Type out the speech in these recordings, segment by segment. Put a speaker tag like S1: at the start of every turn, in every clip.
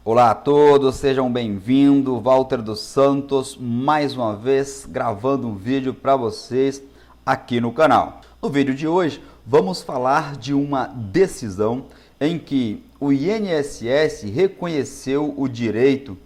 S1: Olá a todos, sejam bem-vindos. Walter dos Santos, mais uma vez gravando um vídeo para vocês aqui no canal. No vídeo de hoje vamos falar de uma decisão em que o INSS reconheceu o direito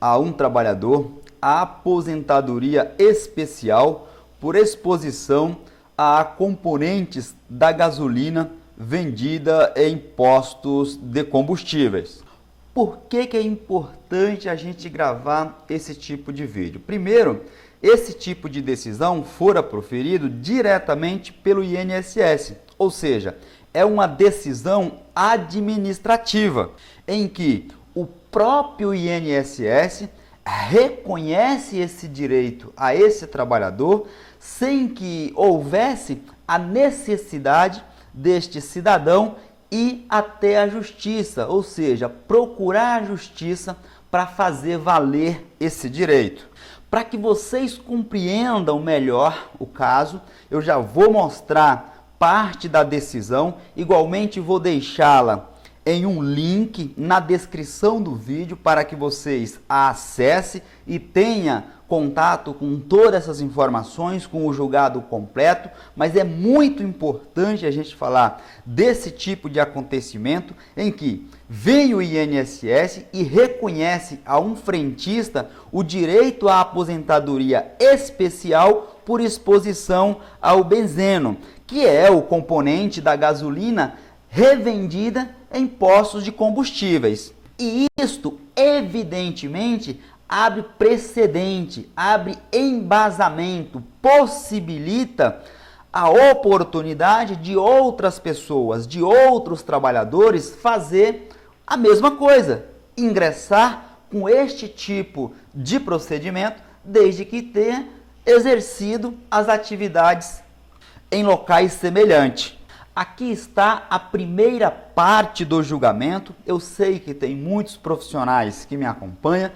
S1: a um trabalhador à aposentadoria especial por exposição a componentes da gasolina vendida em postos de combustíveis. Por que é importante a gente gravar esse tipo de vídeo? Primeiro, esse tipo de decisão fora proferido diretamente pelo INSS, ou seja, é uma decisão administrativa em que o próprio INSS reconhece esse direito a esse trabalhador sem que houvesse a necessidade deste cidadão ir até a justiça, ou seja, procurar a justiça para fazer valer esse direito. Para que vocês compreendam melhor o caso, eu já vou mostrar parte da decisão, igualmente vou deixá-la em um link na descrição do vídeo para que vocês a acessem e tenham contato com todas essas informações, com o julgado completo, mas é muito importante a gente falar desse tipo de acontecimento em que vem o INSS e reconhece a um frentista o direito à aposentadoria especial por exposição ao benzeno, que é o componente da gasolina revendida em postos de combustíveis. E isto, evidentemente, abre precedente, abre embasamento, possibilita a oportunidade de outras pessoas, de outros trabalhadores fazer a mesma coisa, ingressar com este tipo de procedimento, desde que tenha exercido as atividades em locais semelhantes. Aqui está a primeira parte do julgamento. Eu sei que tem muitos profissionais que me acompanham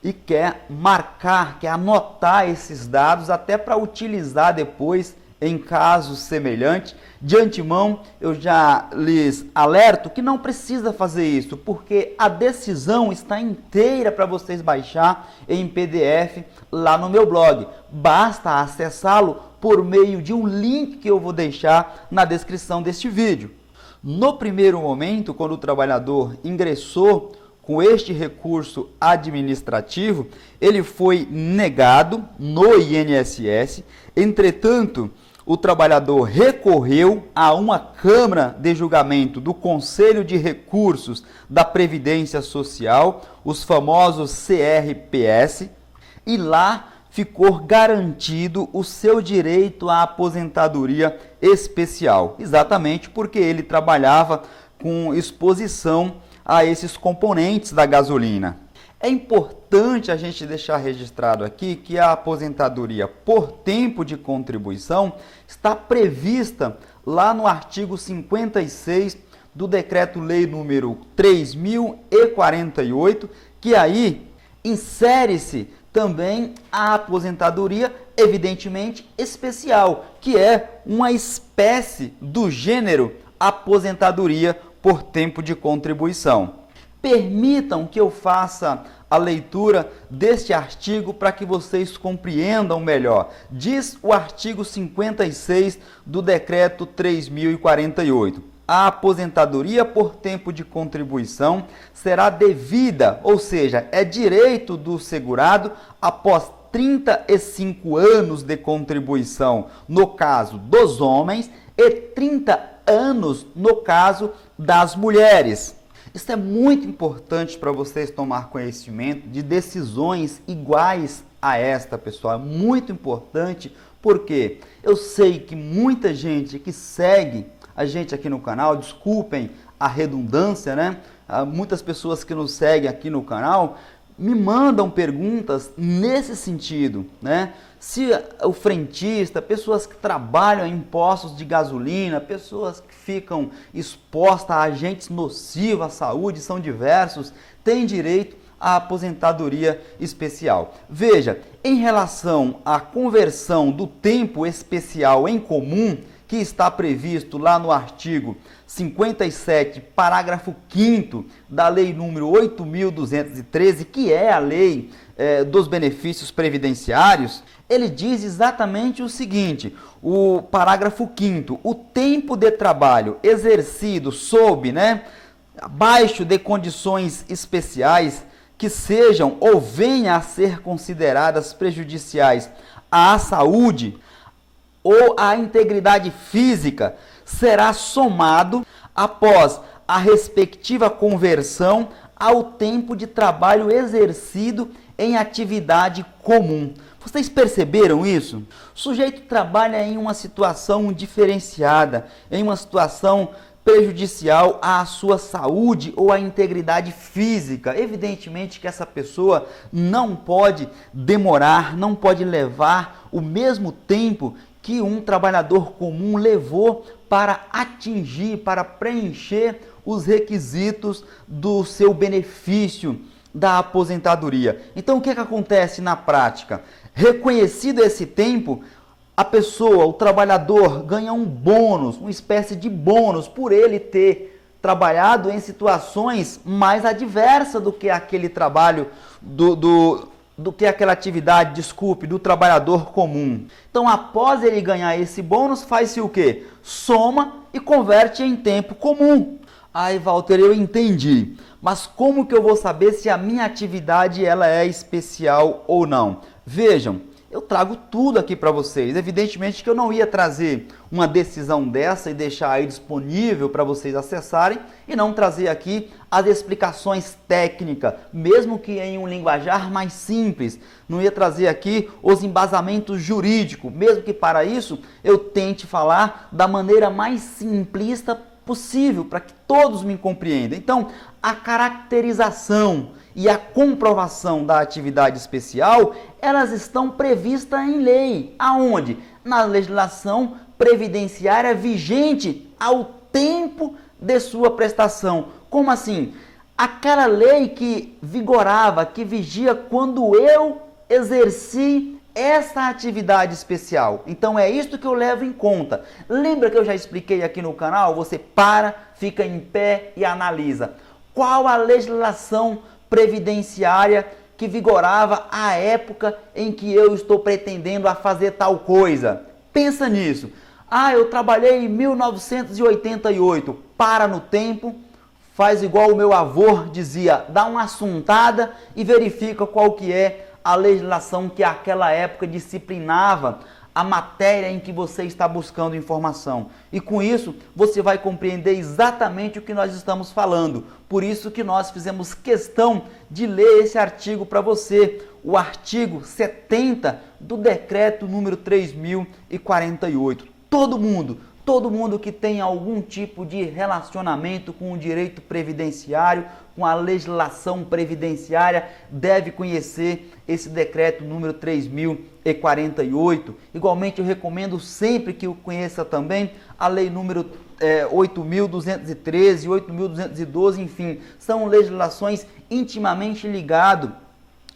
S1: e quer marcar, quer anotar esses dados até para utilizar depois em casos semelhantes. De antemão, eu já lhes alerto que não precisa fazer isso, porque a decisão está inteira para vocês baixar em PDF lá no meu blog. Basta acessá-lo por meio de um link que eu vou deixar na descrição deste vídeo. No primeiro momento, quando o trabalhador ingressou com este recurso administrativo, ele foi negado no INSS. Entretanto, o trabalhador recorreu a uma Câmara de Julgamento do Conselho de Recursos da Previdência Social, os famosos CRPS, e lá ficou garantido o seu direito à aposentadoria especial, exatamente porque ele trabalhava com exposição a esses componentes da gasolina. É importante a gente deixar registrado aqui que a aposentadoria por tempo de contribuição está prevista lá no artigo 56 do Decreto-Lei número 3.048, que aí insere-se também a aposentadoria, evidentemente, especial, que é uma espécie do gênero aposentadoria por tempo de contribuição. Permitam que eu faça a leitura deste artigo para que vocês compreendam melhor. Diz o artigo 56 do Decreto 3.048. A aposentadoria por tempo de contribuição será devida, ou seja, é direito do segurado após 35 anos de contribuição no caso dos homens e 30 anos no caso das mulheres. Isso é muito importante para vocês tomar conhecimento de decisões iguais a esta, pessoal. É muito importante porque eu sei que muita gente que segue a gente aqui no canal, desculpem a redundância, né? Muitas pessoas que nos seguem aqui no canal me mandam perguntas nesse sentido, né? Se o frentista, pessoas que trabalham em postos de gasolina, pessoas que ficam expostas a agentes nocivos à saúde, são diversos, têm direito à aposentadoria especial. Veja, em relação à conversão do tempo especial em comum, que está previsto lá no artigo 57, parágrafo 5º da Lei número 8.213, que é a lei dos benefícios previdenciários, ele diz exatamente o seguinte, o parágrafo 5º, o tempo de trabalho exercido sob, abaixo de condições especiais que sejam ou venham a ser consideradas prejudiciais à saúde ou à integridade física, será somado após a respectiva conversão ao tempo de trabalho exercido em atividade comum. Vocês perceberam isso? O sujeito trabalha em uma situação diferenciada, em uma situação prejudicial à sua saúde ou à integridade física. Evidentemente que essa pessoa não pode demorar, não pode levar o mesmo tempo que um trabalhador comum levou para atingir, para preencher os requisitos do seu benefício da aposentadoria. Então, o que acontece na prática? Reconhecido esse tempo, a pessoa, o trabalhador, ganha um bônus, uma espécie de bônus por ele ter trabalhado em situações mais adversas do que aquele trabalho do que aquela atividade, do trabalhador comum. Então, após ele ganhar esse bônus, faz-se o quê? Soma e converte em tempo comum. Aí, Walter, eu entendi. Mas como que eu vou saber se a minha atividade ela é especial ou não? Vejam, eu trago tudo aqui para vocês. Evidentemente que eu não ia trazer uma decisão dessa e deixar aí disponível para vocês acessarem e não trazer aqui as explicações técnicas, mesmo que em um linguajar mais simples. Não ia trazer aqui os embasamentos jurídicos, mesmo que para isso eu tente falar da maneira mais simplista possível, para que todos me compreendam. Então, a caracterização e a comprovação da atividade especial, elas estão previstas em lei. Aonde? Na legislação previdenciária vigente ao tempo de sua prestação. Como assim? Aquela lei que vigorava, que vigia quando eu exerci essa atividade especial. Então é isto que eu levo em conta. Lembra que eu já expliquei aqui no canal? Você para, fica em pé e analisa. Qual a legislação previdenciária que vigorava à época em que eu estou pretendendo a fazer tal coisa? Pensa nisso. Eu trabalhei em 1988. Para no tempo, faz igual o meu avô dizia, dá uma assuntada e verifica qual que é a legislação que àquela época disciplinava a matéria em que você está buscando informação. E com isso, você vai compreender exatamente o que nós estamos falando. Por isso que nós fizemos questão de ler esse artigo para você, o artigo 70 do decreto número 3048. Todo mundo que tem algum tipo de relacionamento com o direito previdenciário, com a legislação previdenciária, deve conhecer esse decreto número 3048. Igualmente, eu recomendo sempre que o conheça também a lei número 8.213, 8.212, enfim, são legislações intimamente ligadas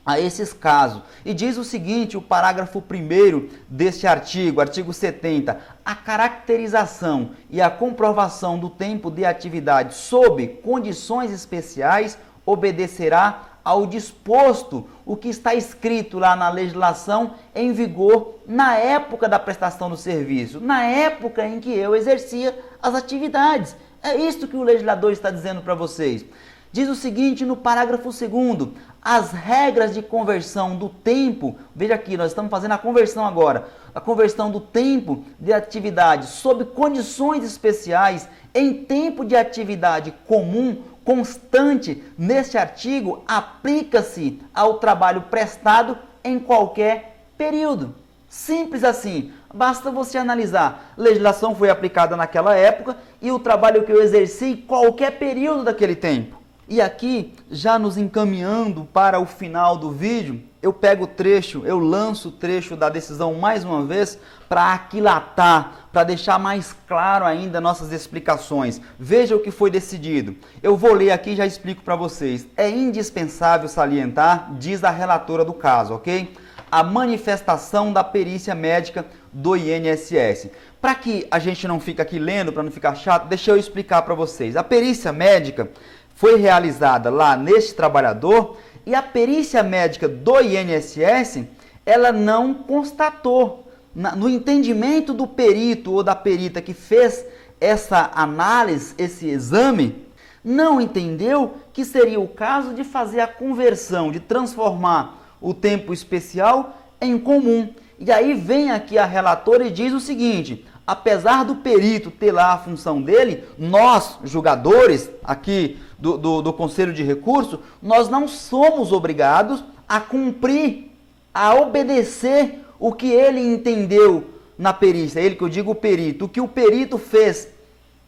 S1: a esses casos. E diz o seguinte, o parágrafo 1º deste artigo, artigo 70, a caracterização e a comprovação do tempo de atividade sob condições especiais obedecerá ao disposto, o que está escrito lá na legislação em vigor na época da prestação do serviço, na época em que eu exercia as atividades. É isso que o legislador está dizendo para vocês. Diz o seguinte no parágrafo 2º, as regras de conversão do tempo, veja aqui, nós estamos fazendo a conversão agora, a conversão do tempo de atividade sob condições especiais em tempo de atividade comum, constante, neste artigo, aplica-se ao trabalho prestado em qualquer período. Simples assim, basta você analisar, a legislação foi aplicada naquela época e o trabalho que eu exerci em qualquer período daquele tempo. E aqui, já nos encaminhando para o final do vídeo, eu pego o trecho, eu lanço o trecho da decisão mais uma vez para aquilatar, para deixar mais claro ainda nossas explicações. Veja o que foi decidido. Eu vou ler aqui e já explico para vocês. É indispensável salientar, diz a relatora do caso, ok? A manifestação da perícia médica do INSS. Para que a gente não fique aqui lendo, para não ficar chato, deixa eu explicar para vocês. A perícia médica foi realizada lá neste trabalhador e a perícia médica do INSS, ela não constatou, no entendimento do perito ou da perita que fez essa análise, esse exame, não entendeu que seria o caso de fazer a conversão, de transformar o tempo especial em comum. E aí vem aqui a relatora e diz o seguinte: apesar do perito ter lá a função dele, nós, julgadores aqui do Conselho de Recurso, nós não somos obrigados a cumprir, a obedecer o que ele entendeu na perícia. Ele que eu digo o perito, o que o perito fez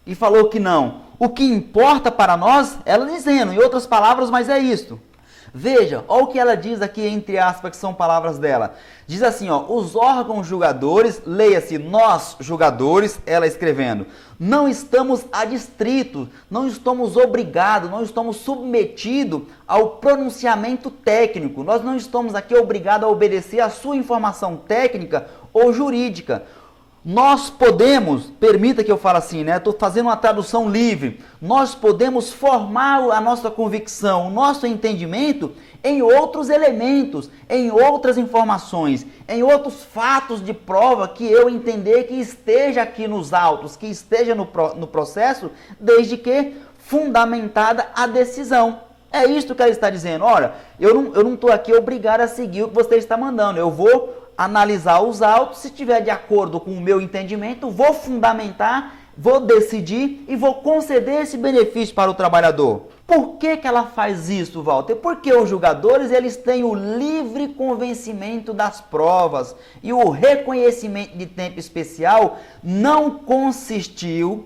S1: e falou que não. O que importa para nós, ela dizendo, em outras palavras, mas é isto. Veja, olha o que ela diz aqui, entre aspas, que são palavras dela. Diz assim, ó, os órgãos julgadores, leia-se nós julgadores, ela escrevendo, não estamos adstritos, não estamos obrigados, não estamos submetidos ao pronunciamento técnico. Nós não estamos aqui obrigados a obedecer a sua informação técnica ou jurídica. Nós podemos, permita que eu fale assim, né? Estou fazendo uma tradução livre. Nós podemos formar a nossa convicção, o nosso entendimento em outros elementos, em outras informações, em outros fatos de prova que eu entender que esteja aqui nos autos, que esteja no processo, desde que fundamentada a decisão. É isto que ela está dizendo. Olha, eu não estou aqui obrigado a seguir o que você está mandando. Eu vou analisar os autos, se estiver de acordo com o meu entendimento, vou fundamentar, vou decidir e vou conceder esse benefício para o trabalhador. Por que ela faz isso, Walter? Porque os julgadores eles têm o livre convencimento das provas e o reconhecimento de tempo especial não consistiu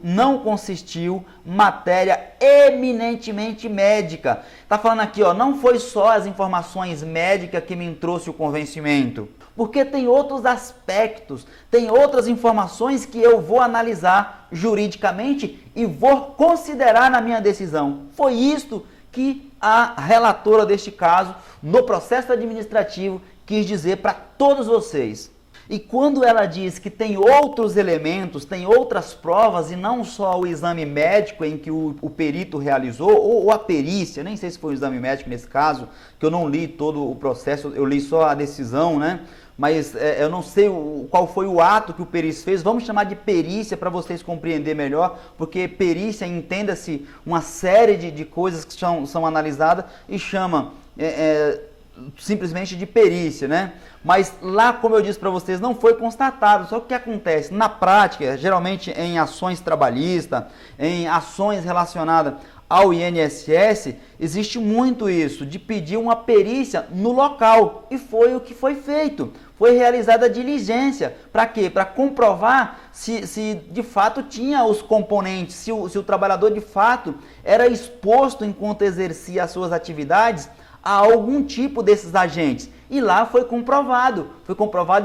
S1: matéria eminentemente médica. Está falando aqui, ó, não foi só as informações médicas que me trouxe o convencimento. Porque tem outros aspectos, tem outras informações que eu vou analisar juridicamente e vou considerar na minha decisão. Foi isto que a relatora deste caso, no processo administrativo, quis dizer para todos vocês. E quando ela diz que tem outros elementos, tem outras provas e não só o exame médico em que o perito realizou, ou a perícia, nem sei se foi o exame médico nesse caso, que eu não li todo o processo, eu li só a decisão, né? Mas eu não sei qual foi o ato que o perito fez, vamos chamar de perícia para vocês compreenderem melhor, porque perícia, entenda-se, uma série de coisas que são analisadas e chama simplesmente de perícia, né? Mas lá, como eu disse para vocês, não foi constatado. Só que o que acontece? Na prática, geralmente em ações trabalhistas, em ações relacionadas ao INSS, existe muito isso, de pedir uma perícia no local. E foi o que foi feito. Foi realizada a diligência. Para quê? Para comprovar se de fato tinha os componentes, se o trabalhador de fato era exposto enquanto exercia as suas atividades a algum tipo desses agentes. E lá foi comprovado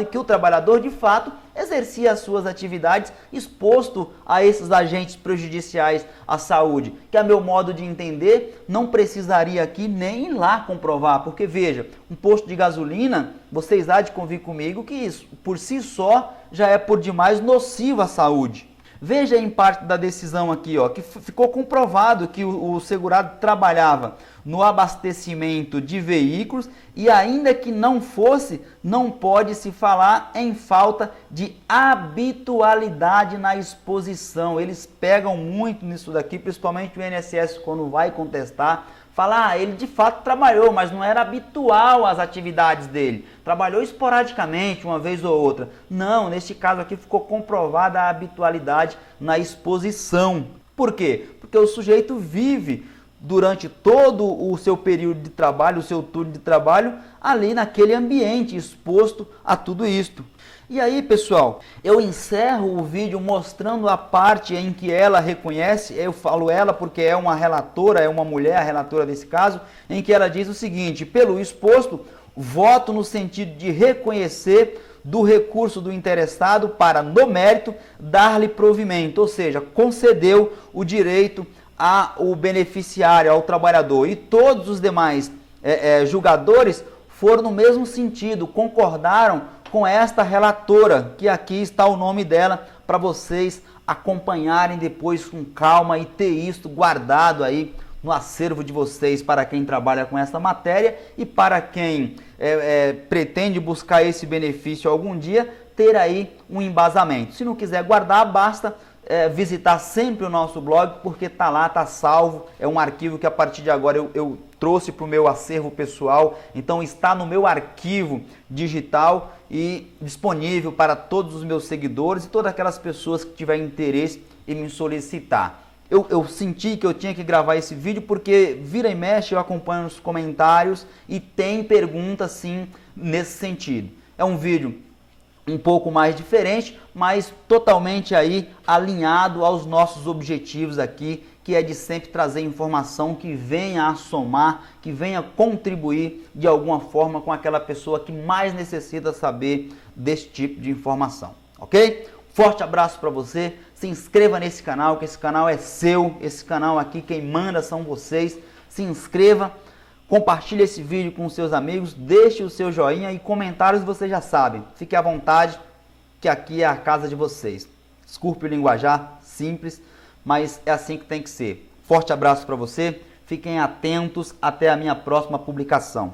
S1: que o trabalhador de fato exercia as suas atividades exposto a esses agentes prejudiciais à saúde, que a meu modo de entender não precisaria aqui nem ir lá comprovar, porque veja, um posto de gasolina, vocês há de convir comigo que isso por si só já é por demais nocivo à saúde. Veja em parte da decisão aqui, ó, que ficou comprovado que o segurado trabalhava no abastecimento de veículos e ainda que não fosse, não pode se falar em falta de habitualidade na exposição. Eles pegam muito nisso daqui, principalmente o INSS quando vai contestar, fala, ele de fato trabalhou, mas não era habitual as atividades dele. Trabalhou esporadicamente, uma vez ou outra. Não, neste caso aqui ficou comprovada a habitualidade na exposição. Por quê? Porque o sujeito vive durante todo o seu período de trabalho, o seu turno de trabalho, ali naquele ambiente, exposto a tudo isto. E aí, pessoal, eu encerro o vídeo mostrando a parte em que ela reconhece, eu falo ela porque é uma relatora, é uma mulher, a relatora desse caso, em que ela diz o seguinte: pelo exposto, voto no sentido de reconhecer do recurso do interessado para, no mérito, dar-lhe provimento, ou seja, concedeu o direito ao beneficiário, ao trabalhador, e todos os demais julgadores foram no mesmo sentido, concordaram com esta relatora, que aqui está o nome dela, para vocês acompanharem depois com calma e ter isso guardado aí no acervo de vocês, para quem trabalha com essa matéria e para quem pretende buscar esse benefício algum dia, ter aí um embasamento. Se não quiser guardar, basta visitar sempre o nosso blog, porque tá lá, tá salvo, é um arquivo que a partir de agora eu trouxe para o meu acervo pessoal, então está no meu arquivo digital e disponível para todos os meus seguidores e todas aquelas pessoas que tiverem interesse em me solicitar. Eu senti que eu tinha que gravar esse vídeo porque vira e mexe eu acompanho os comentários e tem perguntas sim nesse sentido. É um vídeo um pouco mais diferente, mas totalmente aí alinhado aos nossos objetivos aqui, que é de sempre trazer informação que venha a somar, que venha contribuir de alguma forma com aquela pessoa que mais necessita saber desse tipo de informação, ok? Forte abraço para você, se inscreva nesse canal, que esse canal é seu, esse canal aqui quem manda são vocês, se inscreva, compartilhe esse vídeo com seus amigos, deixe o seu joinha e comentários vocês já sabem, fique à vontade que aqui é a casa de vocês. Desculpe o linguajar simples, mas é assim que tem que ser. Forte abraço para você, fiquem atentos, até a minha próxima publicação.